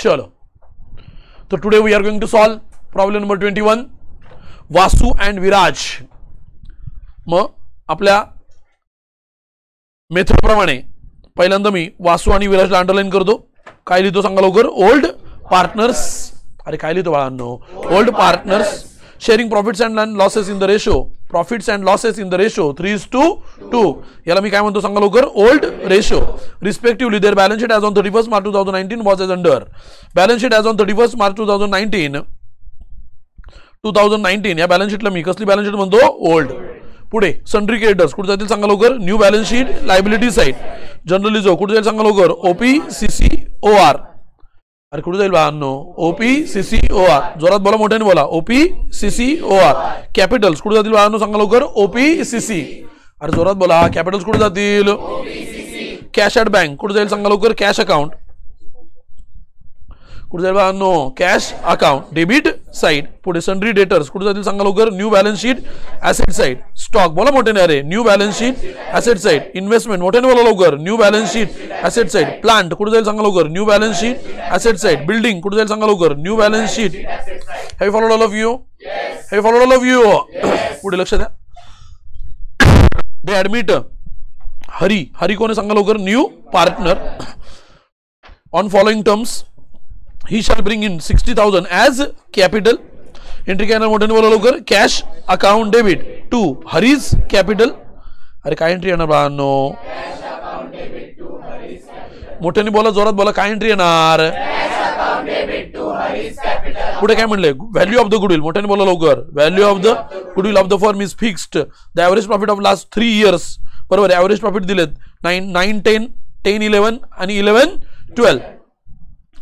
चलो, तो today we are going to solve problem number 21, Vasu and Viraj. मग आपल्या मेथड प्रमाणे पहिल्यांदा मी वासू आणि विराजला अंडरलाईन करतो. काय लिहितो सांगा लवकर. Old partners. अरे काय लिहितो बाळांनो. Old partners sharing profits and losses in the ratio. Profits and losses in the ratio 3:2. याला मी काय म्हणतो सांगा लवकर. Old ratio. Respectively their balance sheet as on 31 March 2019 was as under. Balance sheet as on 31 March 2019 या balance शीटला मी कसली बॅलन्स शीट म्हणतो. ओल्ड. पुढे सन्ड्री क्रेडिटर्स कुठे जातील सांगा लवकर. New balance sheet liability side. Generally जो कुठे जाईल सांगा लवकर. OPCCOR. अरे कुठे जाईल बाळांनो. OPCCOR. जोरात बोला, मोठ्याने बोला. OPCCOR. कॅपिटल्स कुठे जातील बाळांनो सांगा लवकर. OPCC. अरे जोरात बोला. कॅपिटल्स कुठे जातील. कॅश ॲट बँक कुठे जाईल सांगा लवकर. कॅश अकाउंट कुठे जाईल बाळांनो. Cash account debit side. पुढे सन्ड्री डेटर्स कुठे जातील सांगा लवकर. New balance sheet asset side. Stock बोला मोठ्याने. अरे new balance sheet asset side. Investment मोठ्याने बोला लवकर. New balance sheet asset side. Plant कुठे जाईल सांगा लवकर. New balance sheet asset side. Building कुठे जाईल सांगा लवकर. New balance sheet. Have followed all of you. Have followed all of you. पुढे लक्ष द्या. दे ऍडमिट हरी. हरी कोण सांगा लवकर. New partner. On following terms he shall bring in 60,000 as capital. Entry काय ना मोठ्याने बोला लवकर. Cash account debit to Hari's capital. अरे काय एंट्री येणार बाळांनो. मोठ्याने बोला, जोरात बोला. काय एंट्री येणार. पुढे काय म्हणले. Value of the goodwill. मोठ्याने बोला लवकर. Value of the goodwill of the firm is fixed. The average profit of last 3 years. बरोबर. ॲव्हरेज प्रॉफिट दिलेत 9, 10, 11 आणि 11, 12.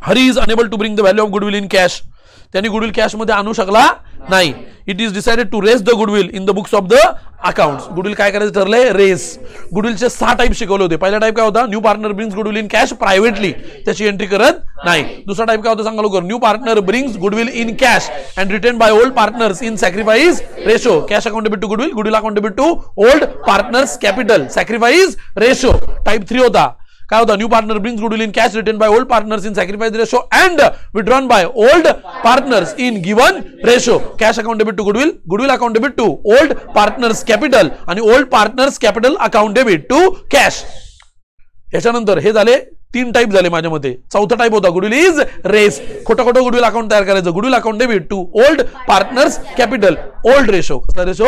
Hari is unable to bring the value of goodwill in cash. त्यांनी goodwill cash मध्ये आणू शकला नाही. It is decided to raise the goodwill in the books of the accounts. Goodwill काय करायचं ठरलंय. रेस. गुडविलचे 6 टाईप शिकवले होते. पहिला टाईप काय होता. New partner brings goodwill in cash privately. त्याची एंट्री करत नाही. दुसरा टाईप काय होता सांगा लवकर. New partner brings goodwill in cash and retain by old partners in sacrifice ratio. Cash account debit to goodwill. Goodwill account debit to old partners capital. Sacrifice ratio. Type 3 होता. काय होता. New partner brings goodwill in cash retain by old partners in sacrifice ratio and withdrawn bye old partners in given ratio. Cash account debit to goodwill. Goodwill account debit to old partners capital आणि old partners capital account debit to cash. याच्यानंतर हे झाले 3 type झाले माझ्या मते. चौथा type होता goodwill is race. खोटं खोटं गुडविल अकाउंट तयार करायचं. Goodwill account debit to old partners capital. Old ratio. कसला रेशो.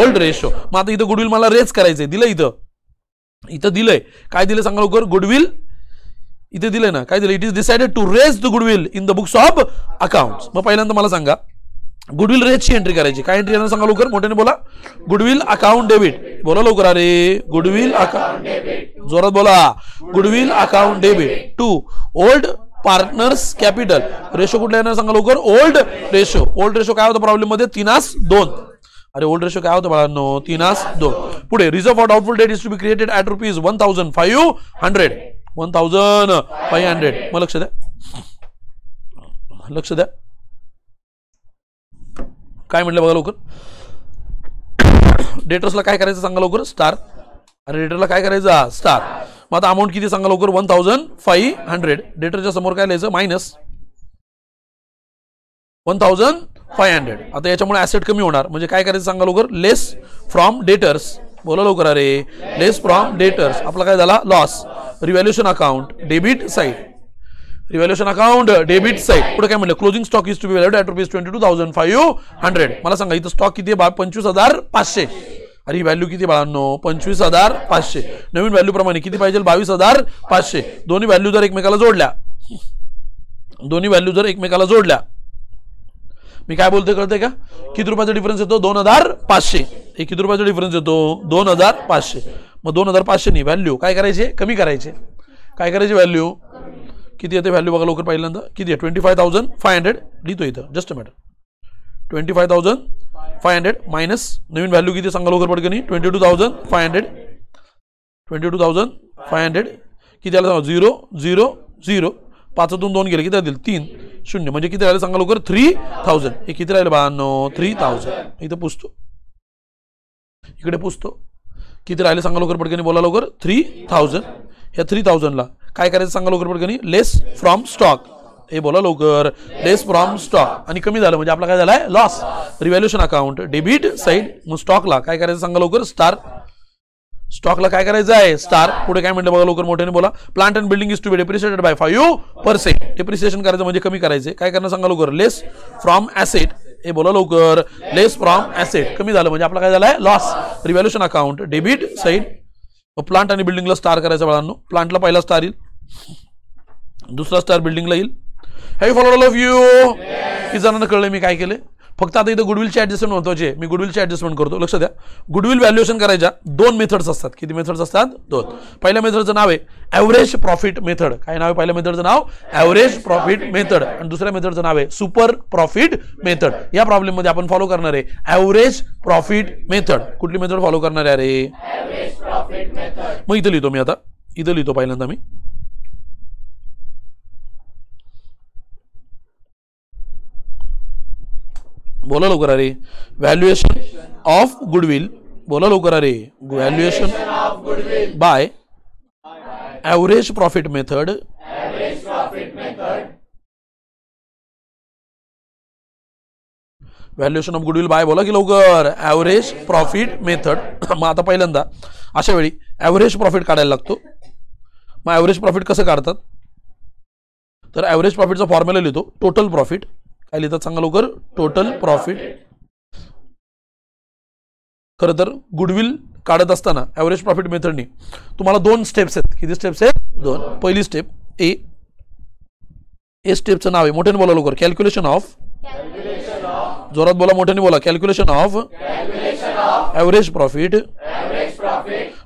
Old ratio. मग आता इथं गुडविल मला रेस करायचंय. दिलं इथं दिलंय. काय दिलं सांगा लवकर. गुडविल इथे दिलंय ना. काय दिलं. It is decided to raise the goodwill in the books of accounts. मग पहिल्यांदा मला सांगा गुडविल रेजची एंट्री करायची. काय एंट्री येणार सांगा लवकर. मोठ्याने बोला. Goodwill account debit. बोला लवकर. अरे गुडविल अकाउंट डेबिट. जोरात बोला. Goodwill account debit to old partners capital. Ratio कुठला येणार सांगा लवकर. Old ratio. ओल्ड रेशो काय होता प्रॉब्लेम मध्ये. 3:2. अरे ओल्ड रेशो काय होतं बाळांनो. 3:2. पुढे reserve for doubtful debt is to be created at rupees 1,500. 1,500. मग लक्ष द्या. लक्ष द्या. काय म्हटलं बघा लवकर. डेटर्सला काय करायचं सांगा लवकर. स्टार. अरे डेटरला काय करायचं. स्टार. मग आता अमाऊंट किती सांगा लवकर. 1,500. डेटरच्या समोर काय लिहायचं. मायनस 1,500. आता याच्यामुळे ऍसेट कमी होणार. म्हणजे काय करायचं सांगा लवकर. Less from debtors. बोला लवकर. अरे लेस फ्रॉम डेटर्स. आपला काय झाला. Loss. Revaluation account debit side. Revaluation account debit side. पुढे काय म्हणलं. Closing stock is to be valued at rupees 22,500. मला सांगा इथं स्टॉक किती आहे. 25,500. अरे व्हॅल्यू किती बाळांनो. 25,500. नवीन व्हॅल्यू प्रमाणे किती पाहिजे. 22,500. दोन्ही व्हॅल्यू जर एकमेकाला जोडल्या. मी काय बोलतोय कळतंय का. किती रुपयाचा डिफरन्स येतो. 2,500. हे किती रुपयाचा डिफरन्स येतो. 2,500. मग 2,500 नाही व्हॅल्यू काय करायचे. कमी करायचे. काय करायचे. व्हॅल्यू किती येते. व्हॅल्यू बघा लवकर. पहिल्यांदा किती आहे. 25,500 लिहितो इथं. Just a matter. 25,500 minus Naveen value किती सांगा लवकर पडकनी. 22,500. 22,500 किती आलं. 0 0 0. 5तून 2 गेले. किती राहतील. 3 0. म्हणजे किती राहिले सांगा लवकर. 3,000. हे किती राहिले बाळांनो. 3,000. इथं पुसतो. इकडे पुसतो. किती राहिले सांगा लवकर पडकनी. बोला लवकर. 3,000. ह्या 3,000ला काय करायचं सांगा लवकर पडकनी. लेस फ्रॉम स्टॉक. हे बोला लवकर. लेस फ्रॉम स्टॉक आणि कमी झालं म्हणजे आपला काय झालाय loss. Revaluation account debit side. मग स्टॉकला काय करायचं सांगा लवकर. स्टार. स्टॉकला काय करायचं आहे स्टार. पुढे काय म्हणलं बघा लवकर मोठ्याने बोला. Plant and building is to be depreciated by 5%. Depreciation करायचं म्हणजे कमी करायचे. काय करणं सांगा लवकर. Less from asset. हे बोला लवकर. Less from asset. कमी झालं म्हणजे आपला काय झालाय loss. Revaluation account debit side. Plant आणि बिल्डिंगला स्टार करायचं बाळांनो. प्लांटला पहिला स्टार येईल, दुसरा स्टार बिल्डिंगला येईल. Have followed all of you. किती जणांना कळलं मी काय केलं. फक्त आता इथं गुडविलची ऍडजस्टमेंट महत्वाची आहे. मी गुडविलची ऍडजस्टमेंट करतो. लक्ष द्या. गुडविल व्हॅल्युएशन करायच्या 2 मेथड्स असतात. किती मेथड्स असतात 2. पहिल्या मेथडचं नाव आहे ॲव्हरेज प्रॉफिट मेथड. काय नाव आहे पहिल्या मेथडचं नाव ॲव्हरेज प्रॉफिट मेथड. आणि दुसऱ्या मेथडचं नाव आहे सुपर प्रॉफिट मेथड. या प्रॉब्लेम मध्ये आपण फॉलो करणार आहे ॲव्हरेज प्रॉफिट मेथड. कुठली मेथड फॉलो करणार आहे रे. मग इथं लिहितो मी. आता इथं लिहितो पहिल्यांदा मी. बोला लवकर अरे. Valuation of goodwill. बोला लवकर अरे. Valuation by average profit method. Valuation of goodwill by बोला की लवकर ॲव्हरेज प्रॉफिट मेथड. मग आता पहिल्यांदा अशा वेळी ॲव्हरेज प्रॉफिट काढायला लागतो. मग ॲव्हरेज प्रॉफिट कसं काढतात तर ॲव्हरेज प्रॉफिटचा फॉर्म्युला लिहितो. Total profit. काय लिहितात सांगा लवकर. Total profit. खरं तर गुडविल काढत असताना ॲव्हरेज प्रॉफिट मेथडनी तुम्हाला 2 स्टेप्स आहेत. किती स्टेप्स आहेत 2. पहिली स्टेप ए स्टेपचं नाव आहे मोठ्याने बोला लवकर कॅल्क्युलेशन ऑफ. जोरात बोला मोठ्याने बोला. Calculation of average profit.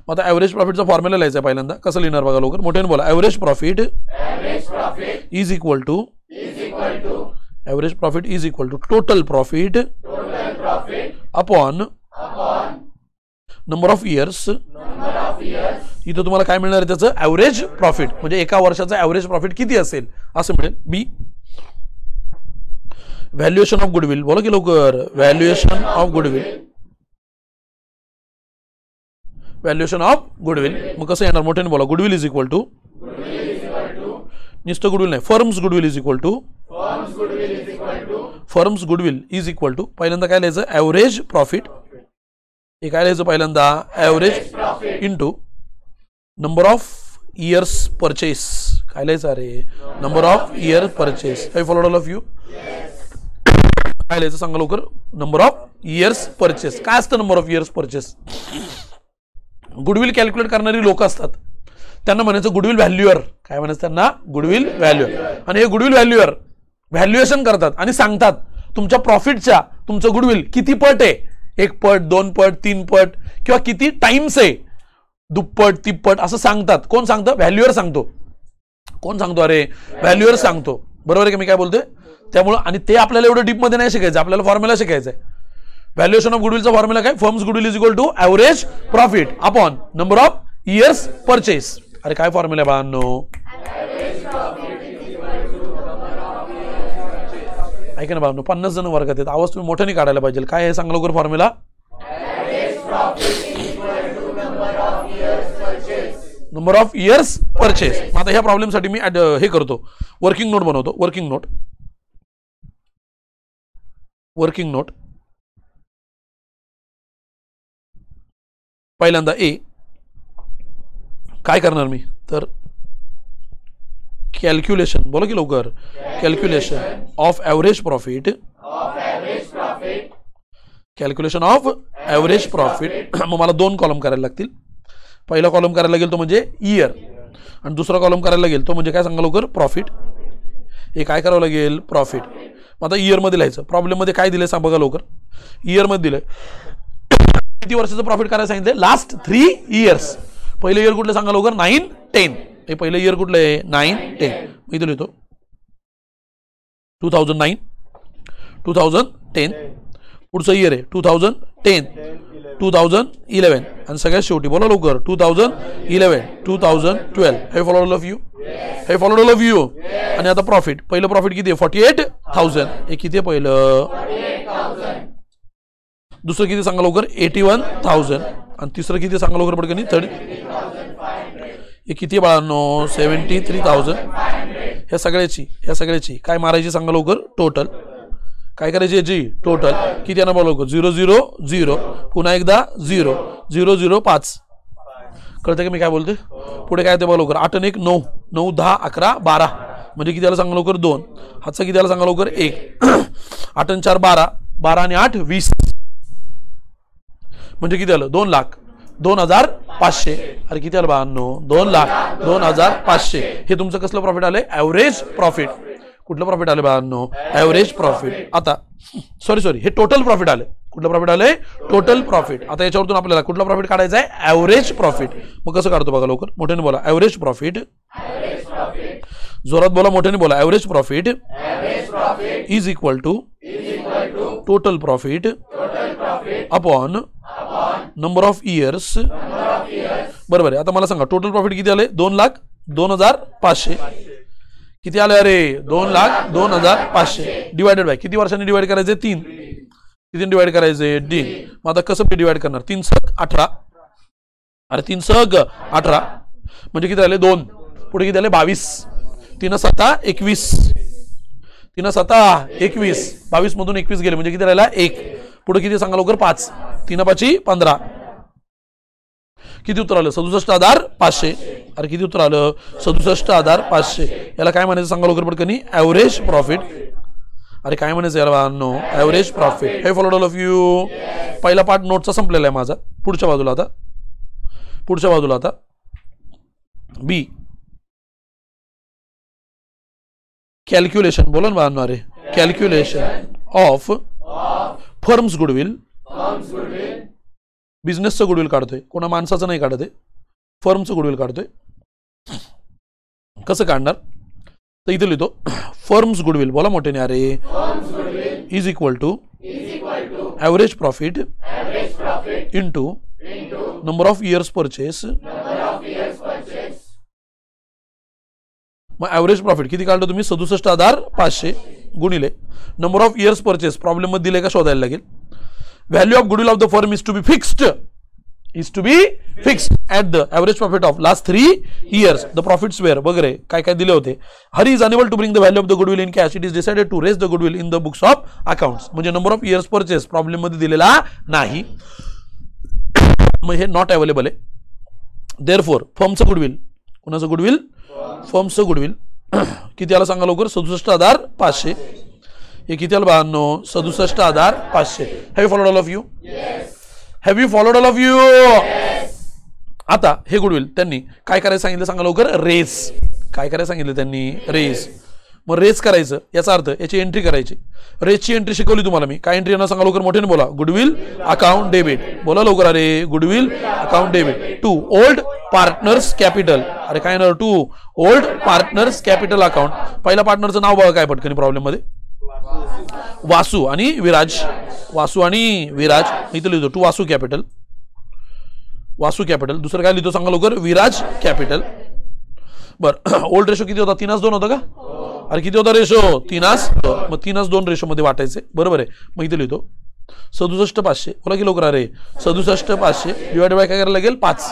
आता ॲव्हरेज प्रॉफिटचा फॉर्म्युला लिहायचा आहे पहिल्यांदा. कसं लिहिणार बघा लवकर मोठ्याने बोला. Average profit is equal to average profit is equal to total profit upon number of years. इथं तुम्हाला काय मिळणार आहे त्याचं ॲव्हरेज प्रॉफिट म्हणजे एका वर्षाचा ॲव्हरेज प्रॉफिट किती असेल असं मिळेल. B valuation of goodwill. बोला की लवकर. Valuation of goodwill. Valuation of goodwill. मग कसं येणार मोठ्याने बोला. गुडविल इज इक्वल टू नुसतं गुडविल नाही firm's goodwill is equal to. Firm's goodwill is equal to पहिल्यांदा काय लिहायचं ॲव्हरेज प्रॉफिट. हे काय लिहायचं पहिल्यांदा average into number of years purchase. काय लिहायचं अरे number of year purchase. Have followed all of you. काय लिहायचं सांगा लवकर. Number of years purchase. काय असतं number of years purchase. Goodwill calculate करणारी लोक असतात त्यांना म्हणायचं गुडविल व्हॅल्युअर. काय म्हणायचं त्यांना गुडविल व्हॅल्युअर. आणि हे गुडविल व्हॅल्युअर व्हॅल्युएशन करतात आणि सांगतात तुमच्या प्रॉफिटच्या तुमचं गुडविल किती पट आहे. 1 पट 2 पट 3 पट किंवा किती टाइम्स आहे. दुप्पट तिप्पट असं सांगतात. कोण सांगतं व्हॅल्युअर सांगतो. कोण सांगतो अरे व्हॅल्युअर सांगतो. बरोबर आहे का मी काय बोलतोय. त्यामुळे आणि ते आपल्याला एवढं डीप मध्ये नाही शिकायचं. आपल्याला फॉर्म्युला शिकायचं आहे. व्हॅल्युएशन ऑफ गुडविलचा फॉर्म्युला काय firm's goodwill is equal to average profit upon number of years purchase. अरे काय फॉर्म्युला बाळांनो. ऐका ना बाळांनो 50 जण वर्गात आहेत. आवाज तुम्ही मोठ्याने काढायला पाहिजे. काय आहे सांगा लवकर formula. Number of years purchase. आता ह्या प्रॉब्लेमसाठी मी हे करतो वर्किंग नोट बनवतो. वर्किंग नोट पहिल्यांदा ए काय करणार मी तर कॅल्क्युलेशन. बोला की लवकर. Calculation of average profit. Calculation of average profit. मग मला 2 कॉलम करायला लागतील. पहिला कॉलम करायला लागेल तो म्हणजे इयर आणि दुसरा कॉलम करायला लागेल तो म्हणजे काय सांगा लवकर प्रॉफिट. हे काय करावं लागेल प्रॉफिट. मग आता इयर मध्ये लिहायचं. प्रॉब्लेम मध्ये काय दिलंय सांग बघा लवकर. इयर मध्ये दिलंय किती वर्षाचं प्रॉफिट करायला सांगितलंय लास्ट 3 इयर्स. पहिलं इयर कुठलं सांगा लवकर 9, 10. हे पहिलं इयर कुठलं आहे 9, 10. मी इथं लिहितो 2009, 2010. पुढचं इयर आहे 2010, 2011 आणि सगळ्यात शेवटी बोला लवकर 2011, 2012. हे फॉलोड ऑल ऑफ यू. आणि आता प्रॉफिट. पहिलं प्रॉफिट किती आहे 48,000. हे किती आहे पहिलं. दुसरं किती सांगा लवकर 81,000 आणि तिसरं किती सांगा लवकर पडकनी 30. हे किती बाळांनो 73,000. ह्या सगळ्याची काय मारायची सांगा लवकर टोटल काय करायची याची टोटल किती येणार बघा लवकर 0 0 0 पुन्हा एकदा 0 0 0 5 कळतं की मी काय बोलतोय पुढे काय ते बघा लवकर 8 आणि 1 9 9 10 11 12 म्हणजे किती आलं सांगा लवकर 2 हातचा किती आला सांगा लवकर 1 8 आणि 4 12 12 आणि 8 20 म्हणजे किती आलं 2,02,500 अरे किती आलं 2,02,500 हे तुमचं कसलं प्रॉफिट आलंय ॲव्हरेज प्रॉफिट कुठलं प्रॉफिट आलं 92 ॲव्हरेज प्रॉफिट आता सॉरी हे टोटल प्रॉफिट आलं कुठलं प्रॉफिट आलंय टोटल प्रॉफिट आता याच्यावरतून आपल्याला कुठला प्रॉफिट काढायचा आहे ॲव्हरेज प्रॉफिट मग कसं काढतो बघा लवकर मोठ्याने बोला ॲव्हरेज प्रॉफिट जोरात बोला मोठ्याने बोला average profit is equal to total profit upon number of years बरोबर आहे आता मला सांगा टोटल प्रॉफिट किती आले 2,02,500 किती आले अरे 2,02,500 डिवायडेड बाय किती वर्षांनी डिवाइड करायचे 3 किती डिवाइड करायचे 3 मग आता कसं डिवाइड करणार 3 सग 18 अरे 3 सग 18 म्हणजे किती आले 2 पुढे किती आले 22 3 7 21 3 7 21 22 मधून 21 गेले म्हणजे किती राहिला 1 पुढे किती सांगा लवकर 5 3 5 15 किती उत्तर आलं 67,500 अरे किती उत्तर आलं 67,500 याला काय म्हणायचं सांगा लवकर पटकनी ॲव्हरेज प्रॉफिट अरे काय म्हणायचं याला नो ॲव्हरेज प्रॉफिट हे फॉलोड ऑल ऑफ यू पहिला पार्ट नोटचा संपलेला आहे माझा पुढच्या बाजूला आता बी कॅल्क्युलेशन बोला ना बाळांनो अरे कॅल्क्युलेशन ऑफ फर्म्स गुडविल बिझनेसचं गुडविल काढतोय कोणा माणसाचं नाही काढत आहे फर्मचं गुडविल काढतोय कसं काढणार तर इथे लिहितो फर्म्स गुडविल बोला मोठ्याने अरे is equal to average profit into number of years purchase मग ॲव्हरेज प्रॉफिट किती काढलं तुम्ही 67,500 गुणिले number of years purchase problem मध्ये दिले का शोधायला लागेल value of goodwill of the firm is to be fixed at the average profit of last 3 years the profits were वगैरे काय काय दिले होते Hari is unable to bring the value of the goodwill in cash it is decided to raise the goodwill in the books of accounts म्हणजे number of years purchase problem मध्ये दिलेला नाही मग हे नॉट अवेलेबल आहे देअरफॉर फर्मचं गुडविल कोणाचं गुडविल फर्मचं गुडविल किती आला सांगा लवकर 67,500 हे किती आलं 67,500 have you followed all of you have you followed all of you आता हे गुडविल त्यांनी काय करायचं सांगितलं सांगा लवकर रेस काय करायचं सांगितलं त्यांनी रेस मग रेस करायचं याचा अर्थ याची एंट्री करायची रेसची एंट्री शिकवली तुम्हाला मी काय एंट्री येणार सांगा लवकर मोठ्याने बोला गुडविल अकाउंट डेबिट बोला लवकर अरे goodwill account debit to old partners capital अरे काय येणार to old partners capital account पहिल्या पार्टनरचं नाव बघा काय पटकन प्रॉब्लेम मध्ये वासू आणि विराज इथं लिहितो टू वासू कॅपिटल दुसरं काय लिहितो सांगा लवकर विराज कॅपिटल बर ओल्ड रेशो किती होता 3:2 होता का अरे किती होता रेशो 3:2 मग 3:2 रेशो मध्ये वाटायचे बरोबर आहे मग इथे लिहितो 67,500 बोला की लवकर अरे 67,500 डिवाइड बाय काय करायला लागेल 5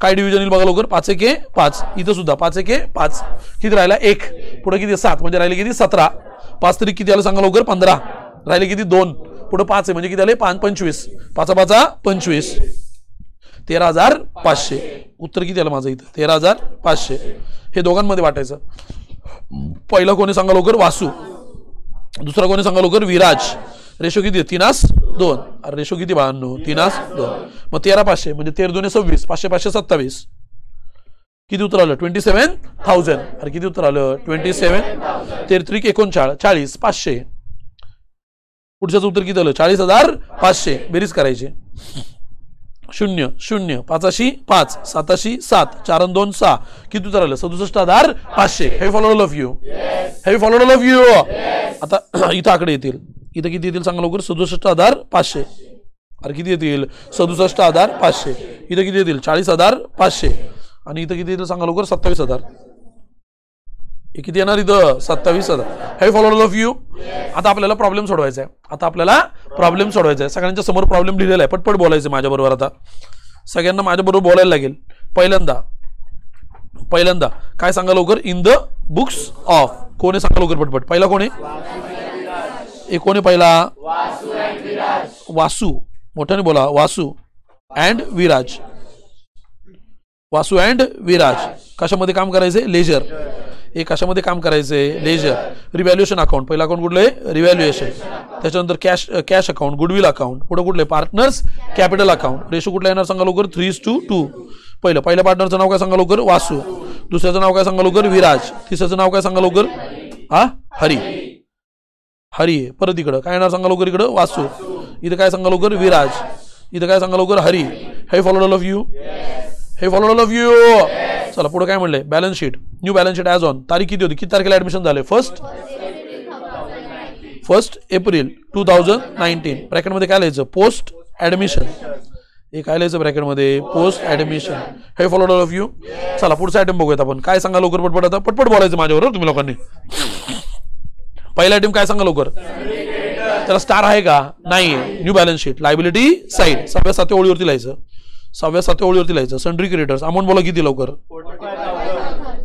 काय डिव्हिजन येईल बघा लवकर 5 1 5 इथं सुद्धा 5 1 5 किती राहिला 1 पुढे किती 7 म्हणजे राहिले किती 17 5 तरी किती आलं सांगा लवकर 15 राहिले किती 2 पुढे 5 आहे म्हणजे किती आले 5 25 5 5 25 13,500 उत्तर किती आलं माझं इथं 13,500 हे दोघांमध्ये वाटायचं पहिला कोणी सांगा लवकर वासू दुसरा कोणी सांगा लवकर विराज रेशो किती 3:2 अरे रेशो किती 3:2 मग 13,500 म्हणजे 13 2 26 500 500 27 किती उत्तर आलं 27,000 अरे किती उत्तर आलं 27 13 39 500 पुढच्याचं उत्तर किती आलं 40,500 बेरीज करायची 0 0 5 5 7 7 4 2 6 किती उत्तर आलं 67,500 हे फॉलोड ऑल ऑफ यू आता इथं आकडे येतील इथं किती येतील सांगा लवकर 67,500 अरे किती येतील 67,500 इथं किती येतील 40,500 आणि इथं किती येतील सांगा लवकर 27,000 हे किती येणार इथं 27,000 हे फॉलोड ऑल ऑफ यू आता आपल्याला प्रॉब्लेम सोडवायचा आहे सगळ्यांच्या समोर प्रॉब्लेम लिहिलेला आहे पटपट बोलायचं माझ्याबरोबर आता सगळ्यांना माझ्याबरोबर बोलायला लागेल पहिल्यांदा काय सांगा लवकर इन द बुक्स ऑफ. कोण आहे सांगा लवकर पटपट. पहिला कोण आहे? कोण आहे पहिला? वासू. मोठ्याने बोला. वासू अँड विराज. वासू अँड विराज कशामध्ये काम करायचे? लेजर. कशामध्ये काम करायचे? लेजर. Revaluation account. पहिला अकाउंट कुठलं आहे? रिव्हॅल्युएशन. त्याच्यानंतर कॅश अकाउंट, गुडविल अकाउंट. पुढे कुठले? Partners capital account. रेशो कुठला येणार सांगा लवकर? 3:2. पहिल्या पार्टनरचं नाव काय सांगा लवकर? वासू. दुसऱ्याचं नाव काय सांगा लवकर? विराज. तिसऱ्याचं नाव काय सांगा लवकर? हरी. हरी. परत इकडं काय येणार सांगा लवकर? इकडं वासू. इथं काय सांगा लवकर? विराज. इथं काय सांगा लवकर? हरी. हे फॉलोड ऑल ऑफ यू. हे फॉलोड ऑल ऑफ यू. चला पुढे काय म्हणलंय? Balance sheet. New balance sheet as on. तारीख किती होती? किती तारखेला ऍडमिशन झाले? 1 एप्रिल 2019. ब्रॅकेटमध्ये काय लिहायचं? Post admission. काय लिहायचं ब्रॅकेटमध्ये? Post admission. हे फॉलोड ऑल ऑफ यू. चला पुढचा आयटम बघूयात आपण. काय सांगा लवकर पटपट. आता पटपट बोलायचं माझ्याबरोबर तुम्ही लोकांनी. पहिला आयटम काय सांगा लवकर? त्याला स्टार आहे का? नाही. New balance sheet. Liability side. 6व्या-7व्या ओळीवरती लिहायचं. 6व्या-7व्या ओळीवरती लिहायचं. Sundry creditors. अमाऊंट बोला किती लवकर?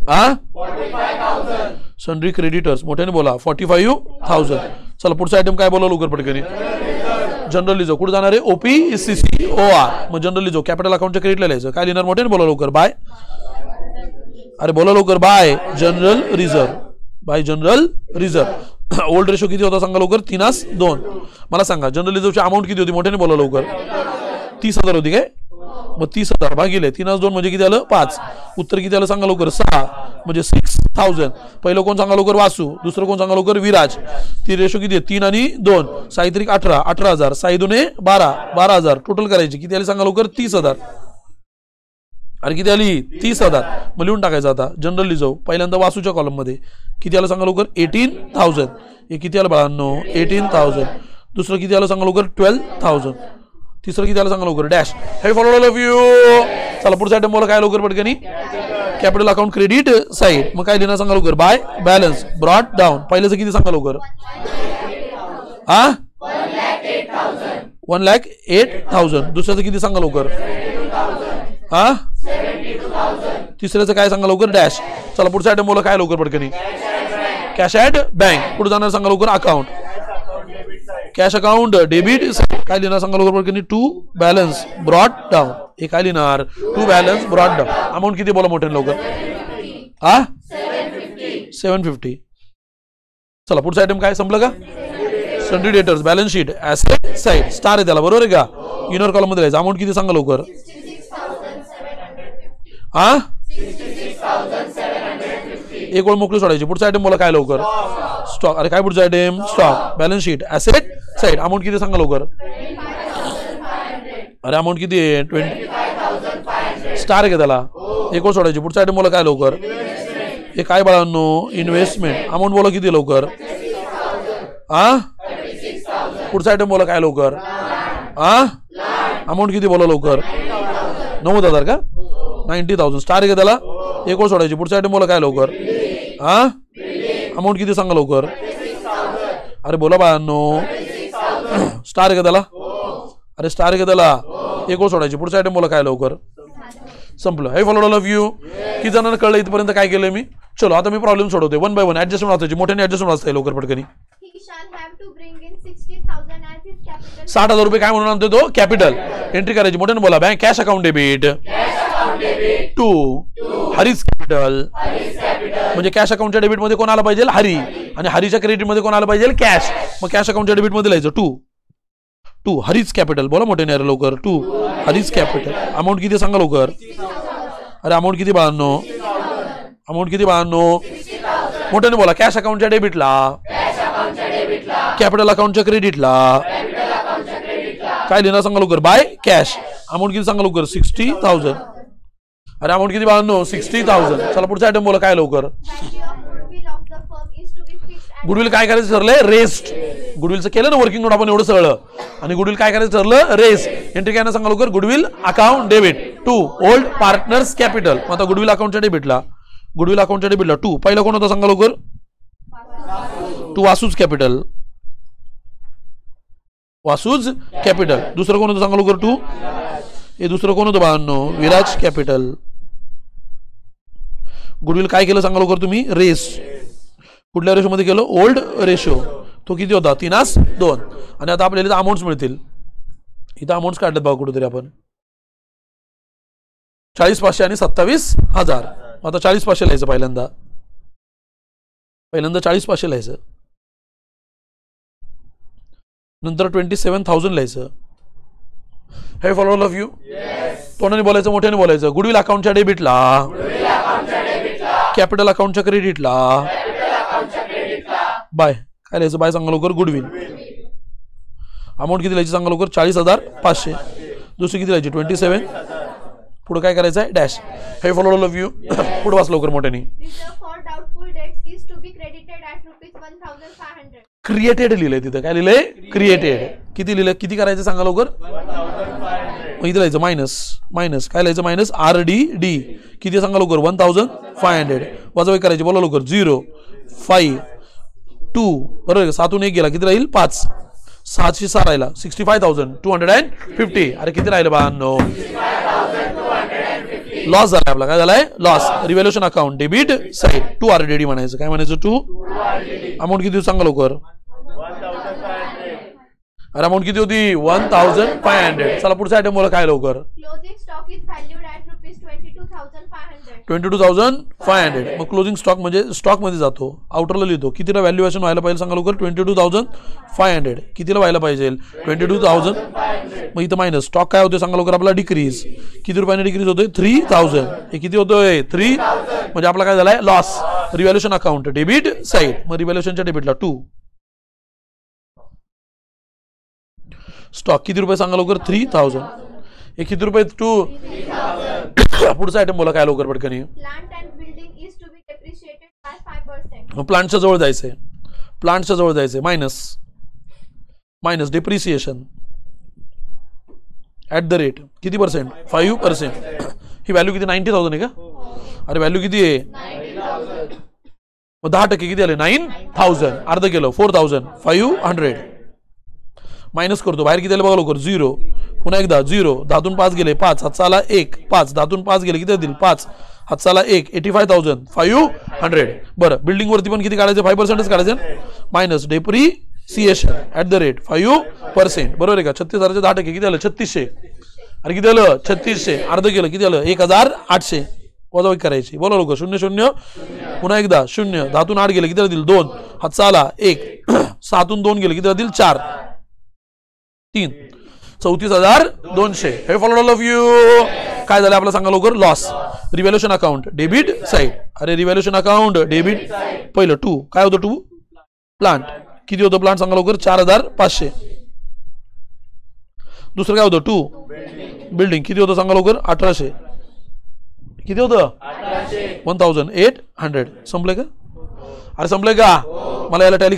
45,000. सन्ड्री क्रेडिटर्स मोठ्याने बोला. 45,000. चला पुढचा आयटम काय बोला लवकर पटकनी? General Lizzo. कुठे जाणार आहे? OPCCOR. मग जनरल लिझो कॅपिटल अकाउंटच्या क्रेडिटला लिहायचं. काय लिहिणार? मोठ्याने बोला लवकर. बाय. अरे बोला लवकर. Bye general reserve. Bye general reserve. Old ratio किती होता सांगा लवकर? 3:2. मला सांगा जनरल रिझर्वची अमाऊंट किती होती? मोठ्याने बोला लवकर. 30,000 होती काय? मग 30,000 भागिले 3:2 म्हणजे किती आलं? 5. उत्तर किती आलं सांगा लवकर? 6. म्हणजे 6,000. पहिलं कोण सांगा लवकर? वासू. दुसरं कोण सांगा लवकर? विराज. ती रेशो किती आहे? 3 आणि 2. 6 18. 18,000. 6 2 12. 12,000. टोटल करायची किती आली सांगा लवकर? 30,000. अरे किती आली? 30,000. मग लिहून टाकायचं आता. जनरल लिझो पहिल्यांदा वासूच्या कॉलम मध्ये किती आलं सांगा लवकर? 18,000. हे किती आलं बाळांनो? 18,000. दुसरं किती आलं सांगा लवकर? 12,000. तिसरं किती आलं सांगा लवकर? डॅश. हे फॉलो ऑल ऑफ यू. चला पुढचा आयटम बोला काय लवकर पटकनी? Capital account credit side. मग काय लिहिणार सांगा लवकर? By balance brought down. पहिल्याचं किती सांगा लवकर? 1,08,000. दुसऱ्याचं किती सांगा लवकर? तिसऱ्याचं काय सांगा लवकर? डॅश. चला पुढचा आयटम बोला काय लवकर पटकनी? Cash at bank. पुढे जाणार सांगा लवकर? अकाउंट. Cash account debit. काय लिहिणार सांगा लवकर पटकनी? To balance brought down. हे काय लिहिणार? To balance brought down. Amount किती बोला मोठ्याने लवकर? 750. चला पुढचा आयटम काय संपलं का? Sundry debtors. Balance sheet. Asset side. Star आहे त्याला बरोबर आहे का? इनर कॉलम मध्ये अमाऊंट किती सांगा लवकर? 66,750. एक ओळ मोकळी सोडायची. पुढचा आयटम बोला काय लवकर? स्टॉक. अरे काय पुढचा item? Stock. Balance sheet. Asset side. Amount किती सांगा लवकर? अरे अमाऊंट किती आहे? 25,500. स्टार आहे का त्याला? एक ओळ सोडायची. पुढचा आयटम बोला काय लवकर? हे काय बाळांनो? इन्व्हेस्टमेंट. अमाऊंट बोला किती लवकर? पुढचा आयटम बोला काय लवकर? अमाऊंट किती बोला लवकर? 90,000 का? 90,000. स्टार आहे का त्याला? एक ओळ सोडायची. पुढचा आयटम बोला काय लवकर? अमाऊंट किती सांगा लवकर? अरे बोला बाळांनो. स्टार आहे का त्याला? अरे स्टार आहे का त्याला? एक ओळ सोडायची. पुढचा आयटम बोला काय लवकर? संपलं. हे फॉलो ऑल ऑफ यू. किती जणांना कळलं इथपर्यंत काय केलंय मी? चलो आता मी प्रॉब्लेम सोडवते. 1 बाय 1 ऍडजस्टमेंट वाचायची. मोठ्याने ऍडजस्टमेंट वाचताय लवकर पटकनी. 60,000 रुपये काय म्हणून आणतो तो? कॅपिटल. एंट्री करायची. मोठ्याने बोला. Bank cash account debit to Hari's capital. म्हणजे कॅश अकाउंटच्या डेबिट मध्ये कोण आला पाहिजे? हरी. आणि हरीच्या क्रेडिट मध्ये कोण आला पाहिजे? कॅश. मग कॅश अकाउंटच्या डेबिट मध्ये लिहायचं टू हरीज कॅपिटल. बोला मोठ्याने अरे लवकर. To Hari's capital. अमाऊंट किती सांगा लवकर? अरे अमाऊंट किती बाळांनो? अमाऊंट किती बाळांनो? मोठ्याने बोला. कॅश अकाउंटच्या डेबिटला, कॅपिटल अकाउंटच्या क्रेडिटला काय लिहिणार सांगा लवकर? By cash. अमाऊंट किती सांगा लवकर? 60,000. अरे अमाऊंट किती बाळांनो? 60,000. चला पुढचा आयटम बोला काय लवकर? गुडविल काय करायचं ठरलंय? रेस्ट. गुडविलचं केलं ना वर्किंग नोट आपण एवढं सगळं. आणि गुडविल काय करायचं ठरलं? रेस्ट. एंट्री काय ना सांगा लवकर? Goodwill account debit to old partners capital. मग आता गुडविल अकाउंटच्या डेबिटला, गुडविल अकाउंटच्या डेबिटला टू. पहिला कोण होता सांगा लवकर? To Vasu's capital. Vasu's capital. दुसरं कोण होतं सांगा लवकर? टू. हे दुसरं कोण होतं बाळांनो? विराज कॅपिटल. गुडविल काय केलं सांगा लवकर तुम्ही, रेस. कुठल्या रेशोमध्ये केलं, ओल्ड रेशो. तो किती होता, 3:2. आणि आता आपल्याला अमाऊंट्स मिळतील. इथं अमाऊंट्स काढलेत बघा कुठेतरी आपण, 40,500 आणि 27,000. आता 40,500 लिहायचं पहिल्यांदा 40,500 लिहायचं. नंतर 27,000 लिहायचं. हे फॉलो ऑल ऑफ यू. तोंडाने बोलायचं, मोठ्याने बोलायचं. गुडविल अकाउंटच्या डेबिटला, कॅपिटल अकाउंटच्या क्रेडिटला बाय. काय लिहायचं, बाय सांगा लवकर, गुडविल. अमाऊंट किती लिहायची सांगा लवकर, 40,500. दुसरी किती लिहायची, 27. पुढे काय करायचं आहे, डॅश. हे फॉलो ऑल ऑफ यू. पुढे वाच लवकर मोठ्याने. क्रिएटेड लिहिलंय तिथं, काय लिहिलंय, क्रिएटेड. किती लिहिलंय, किती करायचं सांगा लवकर, इथे लिहायचं मायनस. काय लिहायचं, मायनस RDD. किती सांगा लवकर, 1,500. वजाबाकी करायची, बोला लवकर. 0, 5, 2. बरोबर, 7तून 1 गेला, किती राहील, 5. 7शी 6 राहिला, 65,250. अरे किती राहिलं बा, नो, लॉस झालाय आपला. काय झालाय, loss. Revaluation account, debit side, 2 RDD म्हणायचं. काय म्हणायचं, 2. अमाऊंट किती सांगा लवकर, अरे अमाऊंट किती होती, 1,500. चला पुढचा आयटम बोला, काय लवकर, 22,500. मग क्लोजिंग स्टॉक म्हणजे स्टॉक मध्ये जातो, आउटरला लिहितो. कितीला व्हॅल्युएशन व्हायला पाहिजे सांगा लवकर, 22,500. कितीला व्हायला पाहिजे, 22,000. मग इथं मायनस. स्टॉक काय होतोय सांगा लवकर, आपला डिक्रीज. किती रुपयाने डिक्रीज होतोय, 3,000. हे किती होतोय, 3. म्हणजे आपला काय झालाय, loss. Revaluation account, debit side. मग रिव्हॅल्युएशनच्या डेबिटला 2. स्टॉक किती रुपये सांगा लवकर, 3,000. हे किती रुपये, 2. पुढचा आयटम बोला, काय लवकर पटकनी. प्लांटच्या जवळ जायचंय, प्लांटच्या जवळ जायचंय. मायनस डेप्रिसिएशन @ किती %, 5%. ही व्हॅल्यू किती, 90,000 आहे का. अरे व्हॅल्यू किती आहे, 10% किती आले, 9,000. अर्ध केलं, 4,500. मायनस करतो, बाहेर किती आले बघा लवकर, 0. पुन्हा एकदा 0. 10तून 5 गेले, 5. हातचाला 1, 5. 10तून 5 गेले, किती येतील, 5. हातचाला 1, 85,500. बरं, बिल्डिंग वरती पण किती काढायचं, 5%च काढायचं. Minus depreciation @ 5%. बरोबर आहे का. 36,000चे 10% किती आलं, 3,600. अरे किती आलं, 3,600. अर्ध केलं, किती आलं, 1,800. वजाबाकी करायची, बोला लोक. 0, 0. पुन्हा एकदा 0. 10तून 8 गेले, किती राहतील, 2. हातचाला 1. 6तून 2 गेले, किती राहतील, 4. 3. 34,200. हे फॉलो ऑल ऑफ यू. काय झालं आपलं सांगा लवकर, loss. Revaluation account, debit side. अरे रिव्हॅल्युएशन अकाउंट, डेबिट. पहिलं 2. काय होतं, 2. प्लांट. किती होतं प्लांट सांगा लवकर, 4,500. दुसरं काय होतं, 2. बिल्डिंग. किती होतं सांगा लवकर, 1,800. किती होतं, 1,800. संपले का, अरे संपले का. मला याला टॅली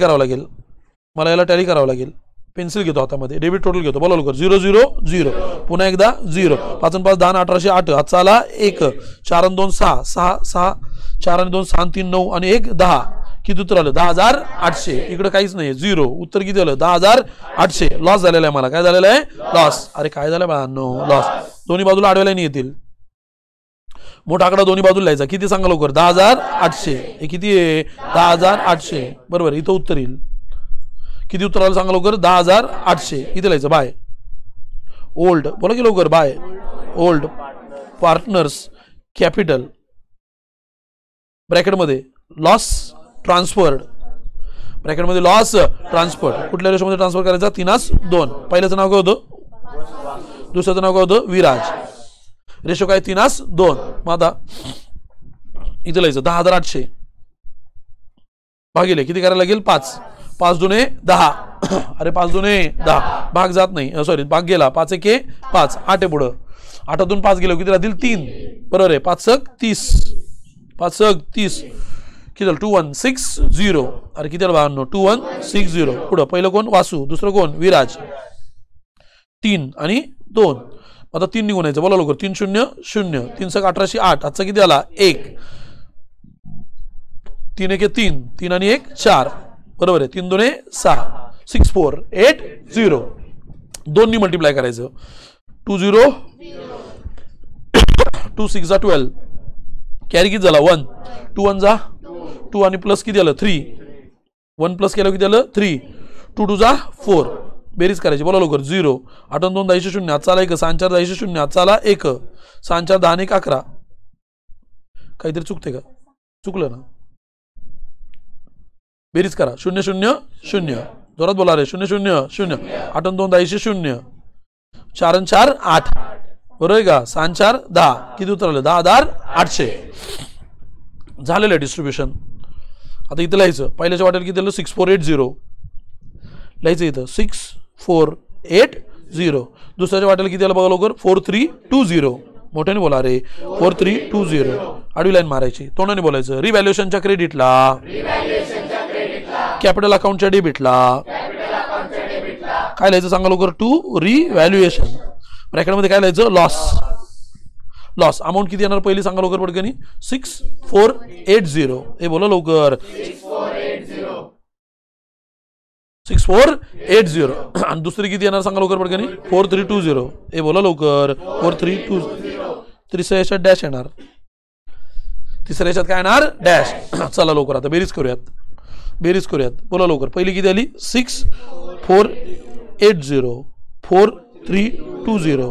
करावं लागेल. पेन्सिल घेतो हातामध्ये, डेबिट टोटल घेतो, बोला लवकर. 0, 0, 0. पुन्हा एकदा 0. 5 आणि 5 10, 1,808. हातचाला 1. 4 आणि 2 6, 6, 6. 4 आणि 2 6, 3 9 आणि 1 10. किती उत्तर आलं, 10,800. इकडे काहीच नाही, 0. उत्तर किती आलं, 10,800. लॉस झालेला आहे मला. काय झालेलं आहे, लॉस. अरे काय झालं बा, नो, लॉस. दोन्ही बाजूला आडव्या लाईनी येतील. मोठा आकडा दोन्ही बाजूला लिहायचा. किती सांगा लवकर, 10,800. हे किती आहे, 10,800. बरोबर, इथं उत्तर येईल. किती उत्तर आलं सांगा लवकर, 10,800. इथे लिहायचं, बाय ओल्ड. बोला की लवकर, बाय ओल्ड पार्टनर्स कॅपिटल. ब्रॅकेटमध्ये लॉस ट्रान्सफर्ड. ब्रॅकेटमध्ये लॉस ट्रान्सफर्ड. कुठल्या रेशोमध्ये ट्रान्सफर करायचा, 3:2. पहिल्याचं नाव काय होतं, दुसऱ्याचं नाव काय होतं, विराज. रेशो काय, 3:2. मग आता इथे लिहायचं 10,800 भागिले किती करायला लागेल, 5. 5 दुने 10. अरे 5 दुने 10. भाग जात नाही, सॉरी भाग गेला. 5 1 5. 8 आहे पुढं. 8तून 5 गेलो, किती राहतील, 3. बरोबर आहे. 5 × 30. 5 × 30. किती झालं, 2160. अरे किती झालं भावांनो, 2160. पुढं पहिलं कोण, वासू. दुसरं कोण, विराज. 3 आणि 2. आता 3 निघून यायचं, बोला लवकर. 3 0 0. 3 × 1808. आजचा किती आला, 1. 3 1 3. 3 आणि 1 4. बरोबर आहे. 3 2 6. 6480. 2 नी मल्टिप्लाय करायचं. 2 0 2 6 12. कॅरी किती झाला 1 2 1 जा 2 आणि प्लस किती आलं 3 1 प्लस केलं किती आलं 3 2 2 जा 4 बेरीज करायची बोला लवकर 0 8 2 10 0 हात चाला 1 6 4 10 0 हात चाला 1 6 4 10 1 11 काहीतरी चुकते का चुकलं ना बेरीज करा 0 0 0 जोरात बोला रे 0 0 0 8 2 10 0 4 4 8 बरोबर आहे का 6 4 10 किती उत्तर आलं 10,800 झालेलं डिस्ट्रीब्युशन आता इथं लिहायचं पहिल्याच्या वाट्याला किती आलं 6480 लिहायचं इथं 6480 दुसऱ्याच्या वाट्याला किती आलं बघा लवकर 4320 मोठ्याने बोला रे 4320 आडवी लाईन मारायची तोंडाने बोलायचं रिव्हॅल्युएशनच्या क्रेडिटला कॅपिटल अकाउंटच्या डेबिटला काय लिहायचं सांगा लवकर टू रिव्हॅल्युएशन ब्रॅकेटमध्ये काय लिहायचं लॉस अमाऊंट किती येणार पहिली सांगा लवकर पडकनी 6480 हे बोला लवकर 6480 आणि दुसरी किती येणार सांगा लवकर पडकनी 4320 हे बोला लवकर 4320 तिसऱ्या याच्यात डॅश येणार तिसऱ्या याच्यात काय येणार डॅश चला लवकर आता बेरीज करूयात बोला लवकर पहिली किती आली 6480 4320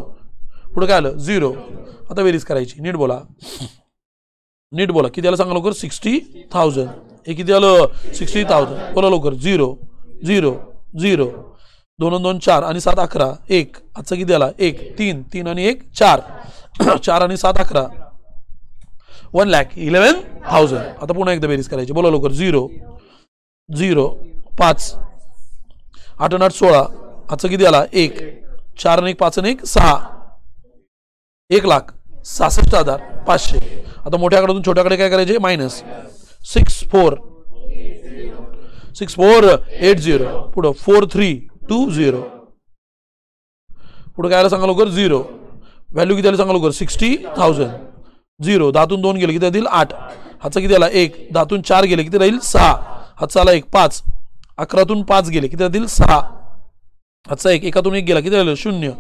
पुढे काय आलं 0 आता बेरीज करायची नीट बोला किती आलं सांगा लवकर 60,000 हे किती आलं 60,000 बोला लवकर 0 0 0 2 2 4 आणि 7 11 1 आजचा किती आला 1 3 3 आणि 1 4 4 आणि 7 11 1,11,000 आता पुन्हा एकदा बेरीज करायची बोला लवकर 0 0 5 8 8 16 आजचा किती आला 1 4 आणि 1 5 आणि 1 6 1,66,500 आता मोठ्याकडून छोट्याकडे काय करायचे मायनस 6480 पुढं 4320 पुढे काय सांगा लवकर 0 व्हॅल्यू किती आली सांगा लवकर 60,000 0 10तून 2 गेले किती राहील 8 हातचा किती आला 1 10तून 4 गेले किती राहील 6 हातचा आला 1 5 11तून 5 गेले किती राहील 6 हातचा 1 1तून 1 गेला किती राहिलं 0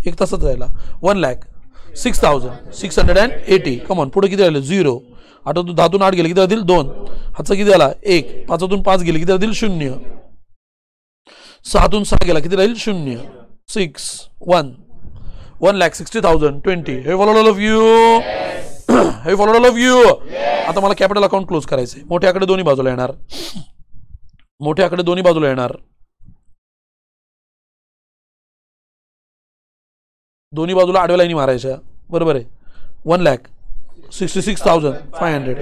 1 तासच राहिला 1,06,680 कमॉन पुढे किती राहिलं 0 8तून 10तून 8 गेले किती राहील 2 हातचा किती आला 1 5तून 5 गेले किती राहील 0 6तून 6 गेला किती राहील 0 6 1 1,60,020 हे फॉलो ऑल ऑफ यू आता मला कॅपिटल अकाउंट क्लोज करायचे मोठ्याकडे दोन्ही बाजूला येणार दोन्ही बाजूला आडव्या लाईनी मारायच्या बरोबर आहे 1,66,500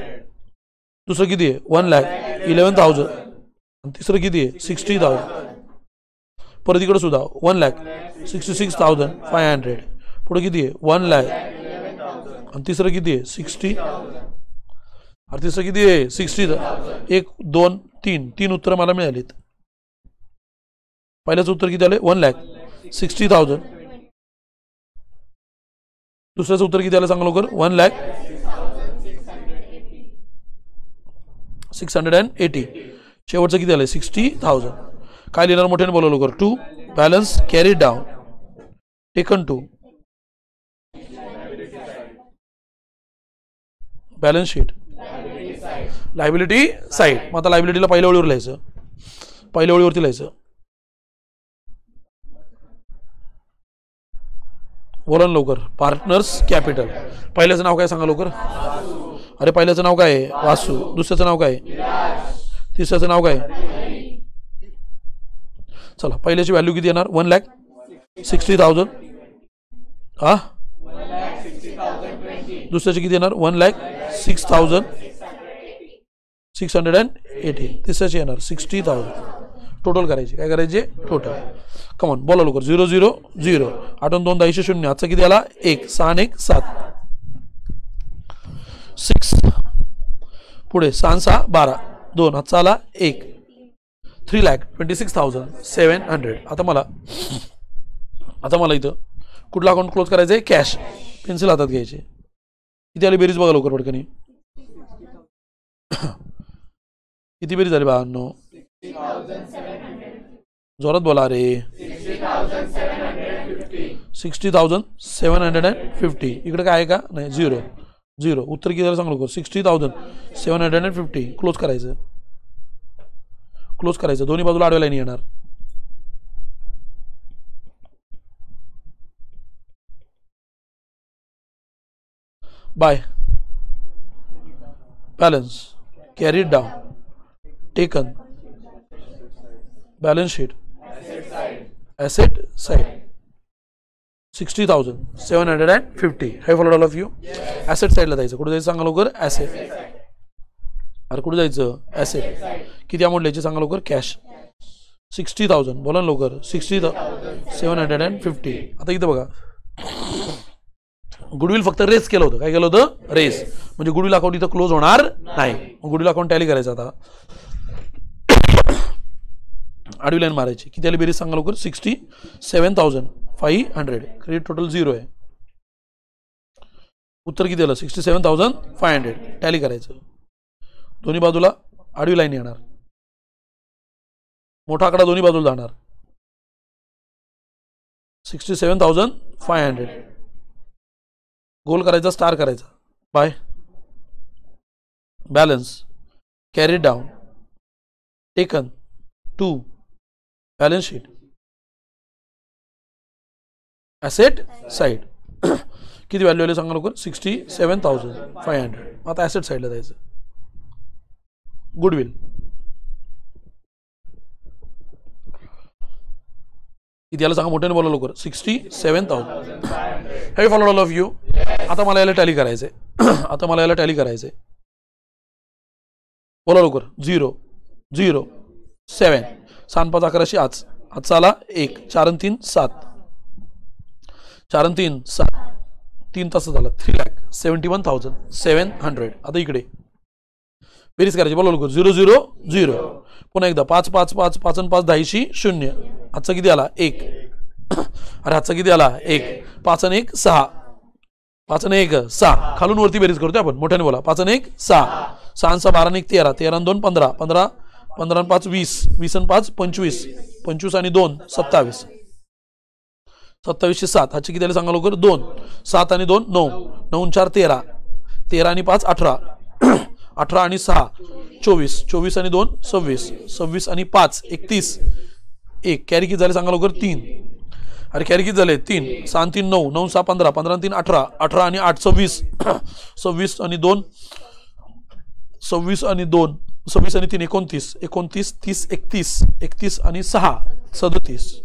दुसरं किती आहे 1,11,000 आणि तिसरं किती आहे 60,000 परत इकडे सुद्धा 1,66,500 पुढे किती आहे 1,00,000 आणि तिसरं किती आहे 60 आणि तिसरं किती आहे 60 1 2 3 3 उत्तर मला मिळालीत पहिल्याचं उत्तर किती आले 1,60,000 दुसऱ्याचं उत्तर किती आलं सांगा लवकर 1,06,80 शेवटचं किती आलं 60,000 काय लिहिणार मोठ्याने बोला लवकर to balance carry down taken to balance sheet liability side मग आता लायबिलिटीला पहिल्या ओळीवर लिहायचं बोला लवकर पार्टनर्स कॅपिटल पहिल्याचं नाव काय सांगा लवकर अरे पहिल्याचं नाव काय आहे वासू दुसऱ्याचं नाव काय तिसऱ्याचं नाव काय चला पहिल्याची व्हॅल्यू किती येणार 1,60,000 हा दुसऱ्याची किती येणार 1,06,680 तिसऱ्याची येणार 60,000 टोटल करायची काय करायचे टोटल कमॉन बोला लवकर 0 0 0 8 2 10 0 आजचा किती आला 1 6 1 7 6 पुढे 6 6 12 2 आजचा आला 1 3,26,700 आता मला इथं कुठला अकाउंट क्लोज करायचं आहे कॅश पेन्सिल हातात घ्यायचे किती आली बेरीज बघा लवकर पटकनी किती बेरीज झाली बाळांनो जोरात बोला रे 60,750 इकडे काय आहे का नाही 0 0. उत्तर किती झालं सांगा लवकर. 60,750. क्लोज करायचं. क्लोज करायचं. दोन्ही बाजूला आडव्या लाईन येणार. By. Balance carried down taken balance sheet asset side 60,750. Have followed all of you. Asset साईडला जायचं. कुठे जायचं सांगा लवकर. ॲसेट. अरे कुठे जायचं. ॲसेट. किती अमाऊंट लिहायची सांगा लवकर. कॅश 60,000. बोला ना लवकर. 60,750. आता इथं बघा गुडविल फक्त रेस केलं होतं. काय केलं होतं. रेस. म्हणजे गुडविल अकाउंट इथं क्लोज होणार नाही. गुडविल अकाउंट टॅली करायचं. आता आडवी लाईन मारायची. किती आली बेरीज सांगा लवकर. 67,500. क्रेडिट टोटल 0 आहे. उत्तर किती आलं. 67,500. टॅली करायचं. दोन्ही बाजूला आडवी लाईन येणार. मोठा आकडा दोन्ही बाजूला जाणार. 67,500. गोल करायचा. स्टार करायचा. By. Balance carry down taken 2 balance sheet asset side. किती व्हॅल्यू आली सांगा लवकर. 67,500. आता ॲसेट साईडला जायचं. गुडविल किती आलं सांगा मोठ्याने बोला लवकर. 67,000. हे फॉलोड ऑल ऑफ यू. आता मला याला टॅली करायचंय. आता मला याला टॅली करायचंय. बोला लवकर. 0 0 7 7 5 11 आज. आजचा आला 1 4 3 7 4 3 7 3 तास झाला. 3,71,700. आता इकडे बेरीज करायची. बोला लवकर. 0 0 0. पुन्हा एकदा 5 5 5 5 आणि 5 10 0. आजचा किती आला 1. अरे आजचा किती आला 1. 5 आणि 1 6. 5 आणि 1 6. खालून वरती बेरीज करतोय आपण. मोठ्याने बोला. 5 आणि 1 6. 6 आणि 6 12 आणि 1 13. 13 आणि 2 15. 15 15 आणि 5 20. 20 आणि 5 25. 25 आणि 2 27. 27 7. ह्याची किती आले सांगा लवकर. 2. 7 आणि 2 9. 9 आणि 4 13. 13 आणि 5 18. 18 आणि 6 24. 24 आणि 2 26. 26 आणि 5 31. 1 कॅरी किती झाले सांगा लवकर. 3. अरे कॅरी किती झाले 3. 6 आणि 3 9. 9 6 15. 15 आणि 3 18. 18 आणि 8 26. 26 आणि 2 26 आणि 2 26 आणि 3 29. 29 30 31. 31 आणि 6 37.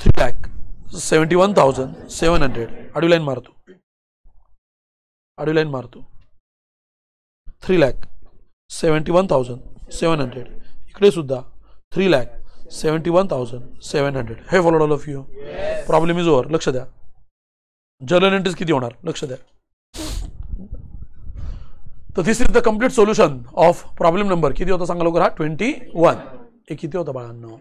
3,71,700. आडवी लाईन मारतो. आडवी लाईन मारतो. 3,71,700. इकडे सुद्धा 3,71,700. हे followed all of you. Problem is over. लक्ष द्या. जर्नल एंट्रीज किती होणार लक्ष द्या. तर this is the complete solution of problem number किती होता सांगा लवकर. हा 21. हे किती होता बाळांनो.